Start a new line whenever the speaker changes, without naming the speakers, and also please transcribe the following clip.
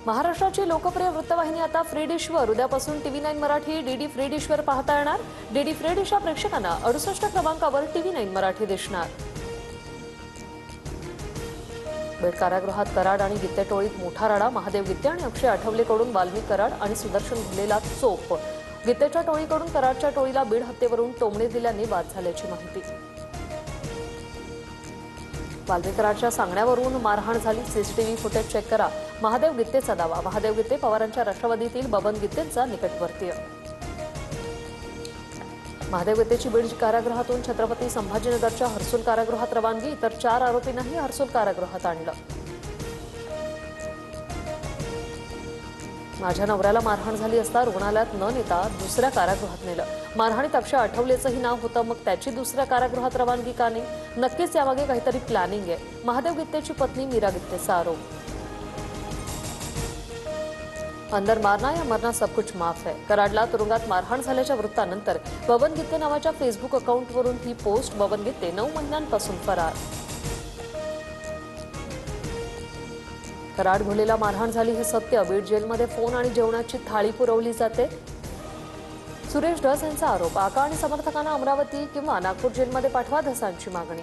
महाराष्ट्राची लोकप्रिय वृत्तवाहिनी आता फ्री डिशवर उद्यापासून TV9 मराठी डीडी फ्री डिशवर पाहता येणार। डीडी फ्री डिशच्या प्रेक्षकांना 68 क्रमांकावर TV9 मराठी दिसणार। बेड कारागृहात कराड आणि गित्ते टोळीत मोठा राडा। महादेव गित्ते आणि अक्षय आठवलेकडून वाल्मिक कराड आणि सुदर्शन घुलेला चोप। गित्तेच्या टोळीकडून कराडच्या टोळीला बीड हत्येवरून टोमणे दिल्याने वाद झाल्याची माहिती। वाल्मिक कराडच्या सांगण्यावरून मारहाण झाली। सीसीटीव्ही फुटेज चेक करा, महादेव गित्तेचा दावा। महादेव गित्ते पवारांच्या राष्ट्रवादीतील बबन गित्तेंचा निकटवर्तीय। महादेव गित्तेची बीड कारागृहातून छत्रपती संभाजीनगरच्या हर्सुल कारागृहात रवानगी। इतर 4 आरोपींनाही हर्सुल कारागृहात आणलं। माझ्या नवऱ्याला मारहाण झाली असता रुग्णालयात न नेता दुसऱ्या कारागृहात नेलं। मारहाणीत अक्षय आठवलेचंही नाव होतं, मग त्याची दुसऱ्या कारागृहात रवानगी का नाही? नक्कीच यामागे काहीतरी प्लॅनिंग आहे। महादेव गित्तेची पत्नी मीरा गित्तेचा आरोप। अंदर मारना या मरना सब कुछ माफ है। कराडला तुरुंगात मारहाण झाल्याच्या वृत्तानंतर बबन गित्ते नावाच्या फेसबुक अकाउंटवरून ही पोस्ट। बबन गित्ते 9 महिन्यांपासून फरार। कराड घोलेला मारहाण झाली हे सत्य। बीड जेलमध्ये फोन आणि जेवणाची थाळी पुरवली जाते। सुरेश धस यांचा आरोप। आका आणि समर्थकांना अमरावती किंवा नागपूर जेलमध्ये पाठवा, धसांची मागणी।